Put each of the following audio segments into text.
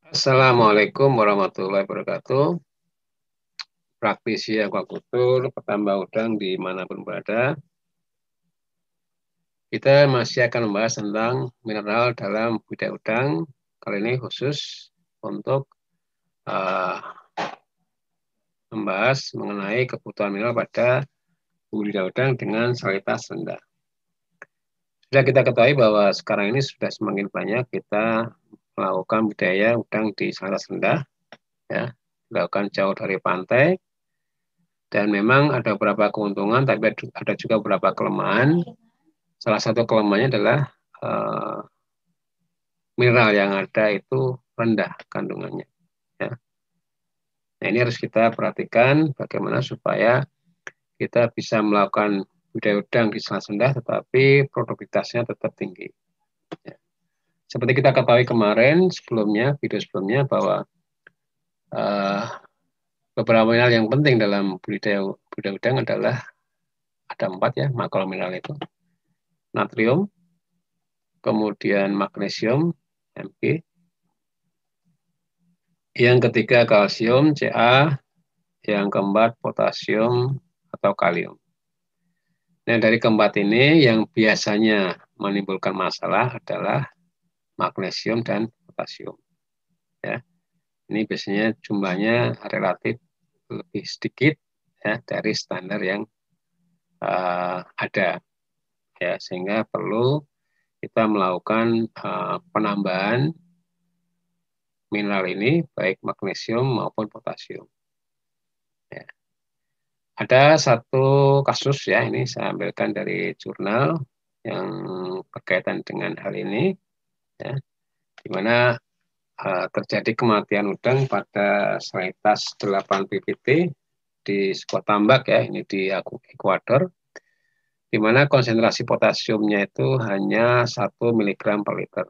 Assalamualaikum warahmatullahi wabarakatuh. Praktisi aquacultur, petambak udang dimanapun berada. Kita masih akan membahas tentang mineral dalam budidaya udang. Kali ini khusus untuk membahas mengenai kebutuhan mineral pada budidaya udang dengan salinitas rendah. Sudah kita ketahui bahwa sekarang ini sudah semakin banyak kita melakukan budidaya udang di salinitas rendah, ya, dilakukan jauh dari pantai. Dan memang ada beberapa keuntungan, tapi ada juga beberapa kelemahan. Salah satu kelemahannya adalah mineral yang ada itu rendah kandungannya. Ya. Nah, ini harus kita perhatikan bagaimana supaya kita bisa melakukan budidaya udang di Selat Sunda, tetapi produktivitasnya tetap tinggi. Ya. Seperti kita ketahui kemarin, video sebelumnya, bahwa beberapa mineral yang penting dalam budidaya udang adalah ada 4 ya, makromineral itu. Natrium, kemudian magnesium, Mg, yang ketiga kalsium, Ca, yang keempat potasium atau kalium. Nah, dari keempat ini yang biasanya menimbulkan masalah adalah magnesium dan potasium. Ya, ini biasanya jumlahnya relatif lebih sedikit ya dari standar yang ada, ya, sehingga perlu kita melakukan penambahan mineral ini, baik magnesium maupun potasium. Ya. Ada satu kasus ya, ini saya ambilkan dari jurnal yang berkaitan dengan hal ini, ya, di mana terjadi kematian udang pada salinitas 8 ppt di sebuah tambak ya, ini di Ekuador, di mana konsentrasi potasiumnya itu hanya 1 mg per liter.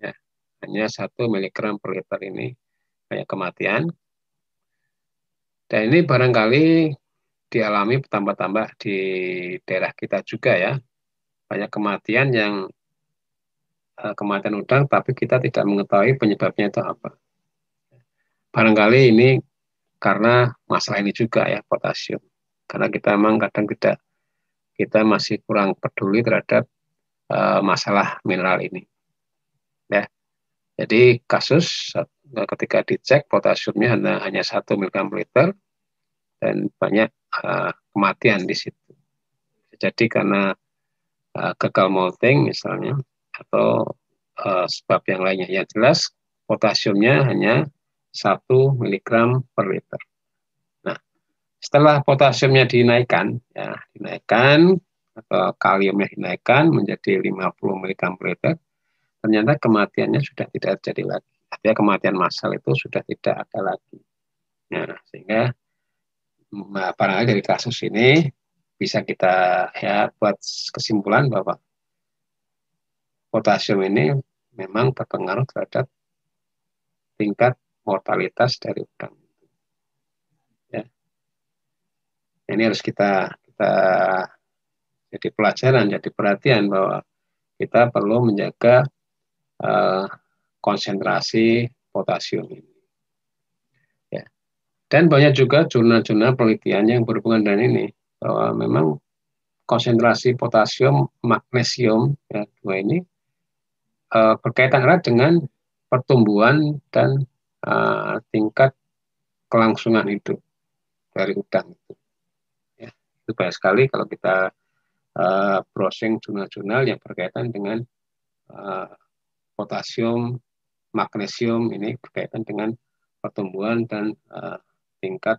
Ya, hanya 1 mg per liter ini banyak kematian. Dan ini barangkali dialami petambak-tambak di daerah kita juga ya. Banyak kematian kematian udang, tapi kita tidak mengetahui penyebabnya itu apa. Barangkali ini karena masalah ini juga ya, potasium. Karena kita memang kadang kita masih kurang peduli terhadap masalah mineral ini. Ya. Jadi kasus ketika dicek potasiumnya hanya 1 mg per liter dan banyak kematian di situ. Jadi karena gagal molting misalnya atau sebab yang lainnya. Yang jelas potasiumnya hanya 1 mg per liter. Nah, setelah potasiumnya dinaikkan, ya, atau kaliumnya dinaikkan menjadi 50 mg per liter, ternyata kematiannya sudah tidak terjadi lagi. Artinya kematian massal itu sudah tidak ada lagi. Nah, sehingga barangkali dari kasus ini bisa kita ya buat kesimpulan bahwa potasium ini memang berpengaruh terhadap tingkat mortalitas dari udang. Ya. Ini harus kita jadi pelajaran, jadi perhatian bahwa kita perlu menjaga konsentrasi potasium ini. Ya. Dan banyak juga jurnal-jurnal penelitian yang berhubungan dengan ini, bahwa memang konsentrasi potasium, magnesium, ya, dua ini berkaitan erat dengan pertumbuhan dan tingkat kelangsungan hidup dari udang itu. Ya, itu banyak sekali kalau kita browsing jurnal-jurnal yang berkaitan dengan potasium, magnesium ini berkaitan dengan pertumbuhan dan tingkat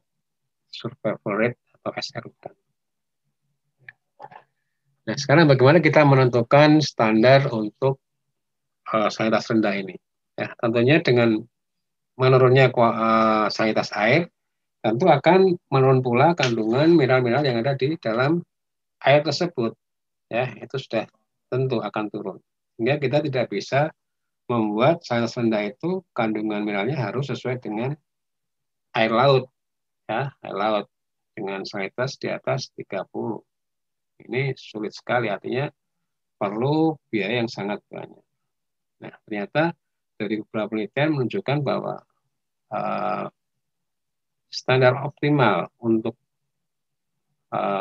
survival rate atau SR udang. Nah, sekarang bagaimana kita menentukan standar untuk salinitas rendah ini? Ya, tentunya dengan menurunnya salinitas air, tentu akan menurun pula kandungan mineral-mineral yang ada di dalam air tersebut. Ya, itu sudah tentu akan turun. Sehingga kita tidak bisa membuat salinitas rendah itu kandungan mineralnya harus sesuai dengan air laut. Ya, air laut dengan salinitas di atas 30. Ini sulit sekali, artinya perlu biaya yang sangat banyak. Nah, ternyata dari beberapa penelitian menunjukkan bahwa standar optimal untuk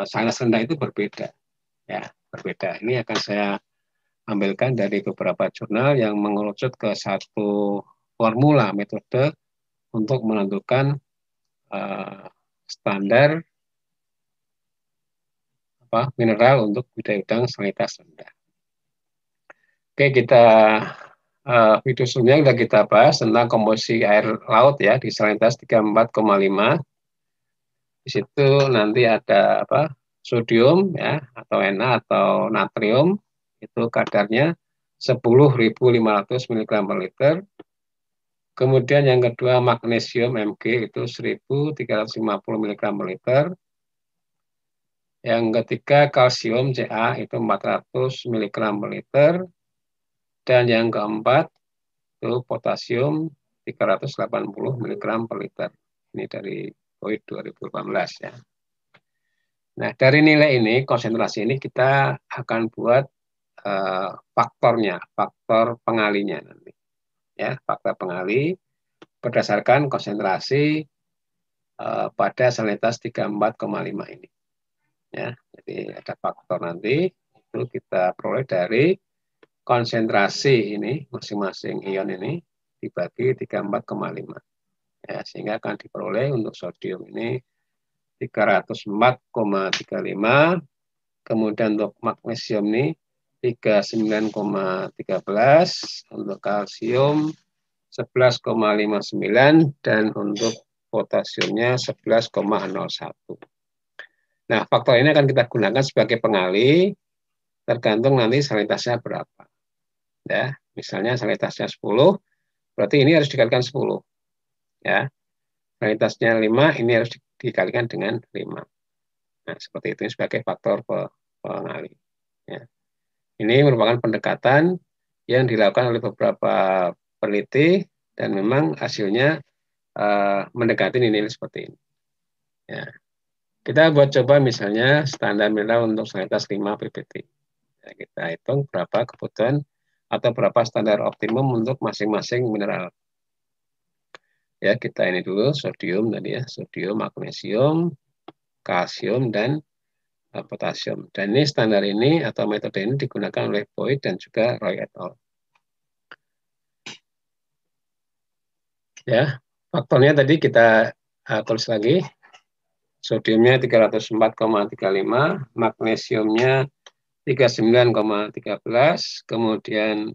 salintas rendah itu berbeda, ya berbeda. Ini akan saya ambilkan dari beberapa jurnal yang mengerucut ke satu formula metode untuk menentukan standar mineral untuk budidaya udang salinitas rendah. Oke, kita video sebelumnya sudah kita bahas tentang komposisi air laut ya di salinitas 34,5. Di situ nanti ada sodium ya atau Na atau natrium itu kadarnya 10.500 mg per liter. Kemudian yang kedua magnesium Mg itu 1.350 mg per liter. Yang ketiga kalsium Ca itu 400 mg per liter. Dan yang keempat itu potasium 380 mg per liter. Ini dari POID 2018 ya. Nah, dari nilai ini, konsentrasi ini kita akan buat faktornya, faktor pengalinya nanti. Ya, faktor pengali berdasarkan konsentrasi pada salinitas 34,5 ini. Ya, jadi ada faktor nanti itu kita peroleh dari konsentrasi ini masing-masing ion ini dibagi 34,5. Ya, sehingga akan diperoleh untuk sodium ini 304,35, kemudian untuk magnesium ini 39,13, untuk kalsium 11,59 dan untuk potasiumnya 11,01. Nah, faktor ini akan kita gunakan sebagai pengali tergantung nanti salinitasnya berapa. Ya, misalnya salinitasnya 10, berarti ini harus dikalikan 10. Ya. Salinitasnya 5, ini harus dikalikan dengan 5. Nah, seperti itu sebagai faktor pengali. Ya. Ini merupakan pendekatan yang dilakukan oleh beberapa peneliti dan memang hasilnya mendekati nilai seperti ini. Ya. Kita buat coba misalnya standar mineral untuk salinitas 5 ppt. Ya, kita hitung berapa kebutuhan atau berapa standar optimum untuk masing-masing mineral. Ya, kita ini dulu sodium tadi ya, sodium, magnesium, kalsium, dan potasium. Dan ini standar ini atau metode ini digunakan oleh Boyd dan juga Roy et al. Ya, faktornya tadi kita tulis lagi. Sodiumnya 304,35, magnesiumnya 39,13, kemudian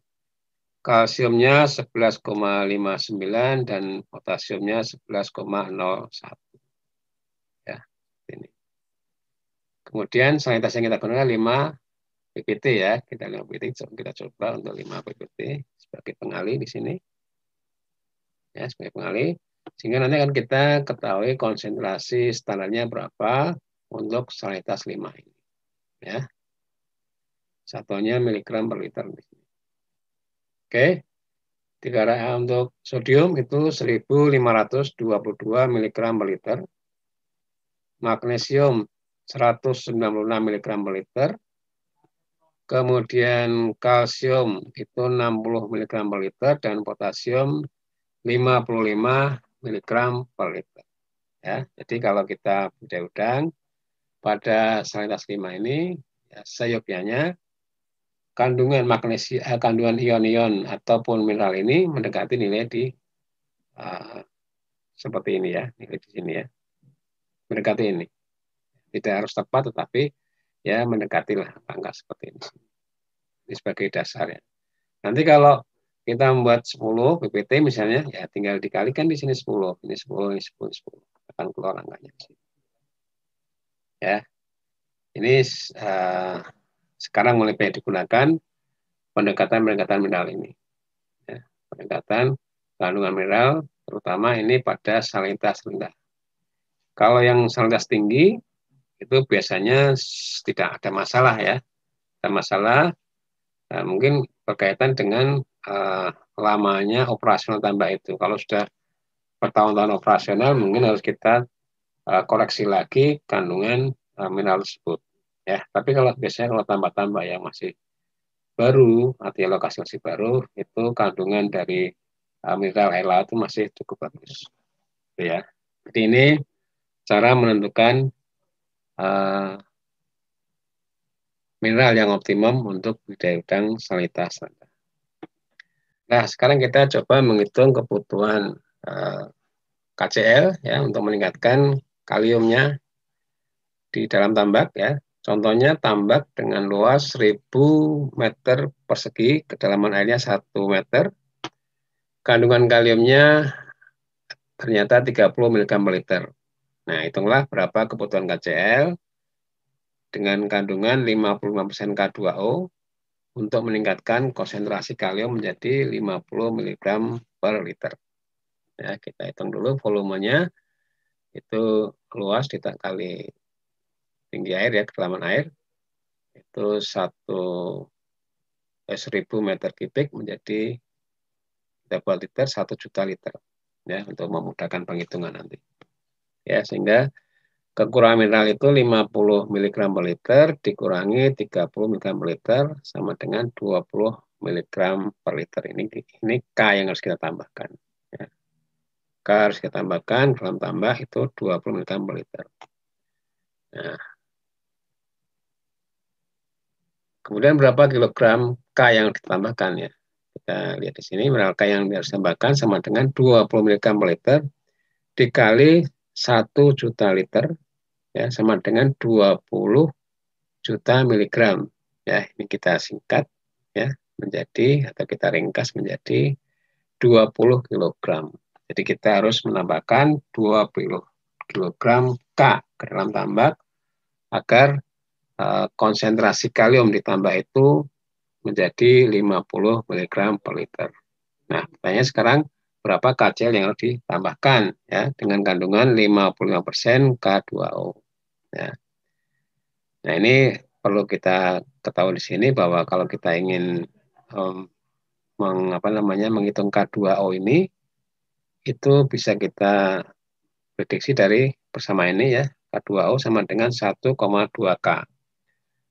kalsiumnya 11,59 dan potasiumnya 11,01. Ya, ini. Kemudian salinitas yang kita gunakan 5 ppt ya, kita 5 ppt, kita coba untuk 5 ppt sebagai pengali di sini. Ya, sebagai pengali. Sehingga nanti akan kita ketahui konsentrasi standarnya berapa untuk salinitas 5 ini. Ya. Satuannya miligram per liter. Oke. Untuk sodium itu 1.522 mg per liter. Magnesium 196 mg per liter. Kemudian kalsium itu 60 mg per liter dan potasium 55 mg per liter. Ya, jadi kalau kita budidaya udang pada salinitas 5 ini, ya, seyogyanya kandungan magnesium, kandungan ion-ion ataupun mineral ini mendekati nilai di seperti ini ya, nilai di sini ya, mendekati ini. Tidak harus tepat, tetapi ya mendekati lah angka seperti ini. Ini sebagai dasar ya. Nanti kalau kita membuat 10 ppt misalnya, ya tinggal dikalikan di sini 10, ini 10, ini 10, 10. Akan keluar angkanya di sini. Ya, ini sekarang mulai banyak digunakan pendekatan mineral ini. Ya, pendekatan kandungan mineral, terutama ini pada salinitas rendah. Kalau yang salinitas tinggi, itu biasanya tidak ada masalah ya. Ada masalah, mungkin berkaitan dengan lamanya operasional tambak itu. Kalau sudah bertahun-tahun operasional, mungkin harus kita koreksi lagi kandungan mineral tersebut. Ya, tapi kalau biasanya kalau tambak-tambak yang masih baru, artinya lokasi masih baru, itu kandungan dari mineral air laut itu masih cukup bagus. Ya. Jadi ini cara menentukan mineral yang optimum untuk budidaya udang salinitas. Nah, sekarang kita coba menghitung kebutuhan KCl ya untuk meningkatkan kaliumnya di dalam tambak ya. Contohnya tambak dengan luas 1000 meter persegi, kedalaman airnya 1 meter. Kandungan kaliumnya ternyata 30 mg per liter. Nah, hitunglah berapa kebutuhan KCl dengan kandungan 55% K2O untuk meningkatkan konsentrasi kalium menjadi 50 mg per liter. Ya, kita hitung dulu volumenya, itu luas dikali tinggi air ya, kedalaman air, itu 1000 meter kubik menjadi kita buat liter 1 juta liter ya, untuk memudahkan penghitungan nanti ya, sehingga kekurangan mineral itu 50 mg per liter dikurangi 30 mg per liter sama dengan 20 mg per liter. Ini K yang harus kita tambahkan ya. K harus kita tambahkan, dalam tambah itu 20 mg per liter. Nah, kemudian berapa kilogram K yang ditambahkan ya? Kita lihat di sini, mineral K yang harus ditambahkan sama dengan 20 mg per liter dikali 1 juta liter ya, sama dengan 20 juta miligram. Ya, ini kita singkat ya menjadi, atau kita ringkas menjadi 20 kilogram. Jadi kita harus menambahkan 20 kilogram K ke dalam tambak agar konsentrasi kalium ditambah itu menjadi 50 mg per liter. Nah, pertanyaannya sekarang berapa KCl yang harus ditambahkan ya dengan kandungan 55% K2O. Ya. Nah, ini perlu kita ketahui di sini bahwa kalau kita ingin menghitung K2O ini, itu bisa kita prediksi dari persamaan ini ya, K2O sama dengan 1,2 K.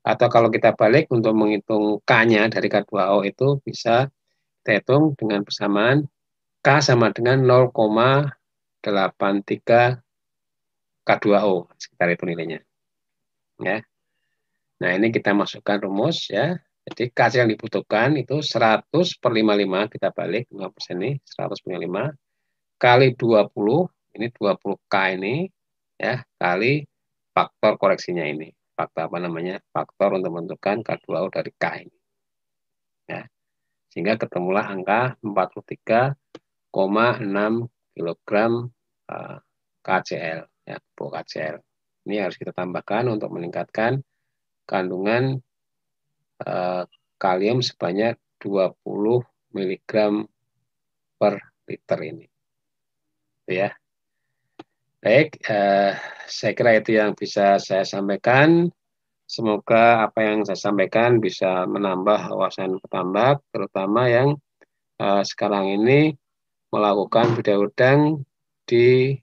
Atau kalau kita balik untuk menghitung K-nya dari K2O itu bisa kita hitung dengan persamaan K sama dengan 0,83 K2O, sekitar itu nilainya. Ya. Nah, ini kita masukkan rumus ya. Jadi K yang dibutuhkan itu 100 per 55, kita balik 5% ini, 100 per 55, kali 20, ini 20K ini, ya, kali faktor koreksinya ini. Faktor apa namanya? Faktor untuk menentukan K2O dari K ini. Ya. Sehingga ketemulah angka 43,6 kilogram KCl, ya, pupuk KCl. Ini harus kita tambahkan untuk meningkatkan kandungan kalium sebanyak 20 mg per liter ini. Ya. Baik, saya kira itu yang bisa saya sampaikan. Semoga apa yang saya sampaikan bisa menambah wawasan petambak, terutama yang sekarang ini melakukan budidaya udang di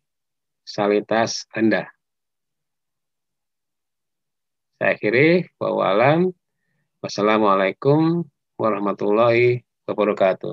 salinitas rendah. Saya akhiri, wassalamualaikum warahmatullahi wabarakatuh.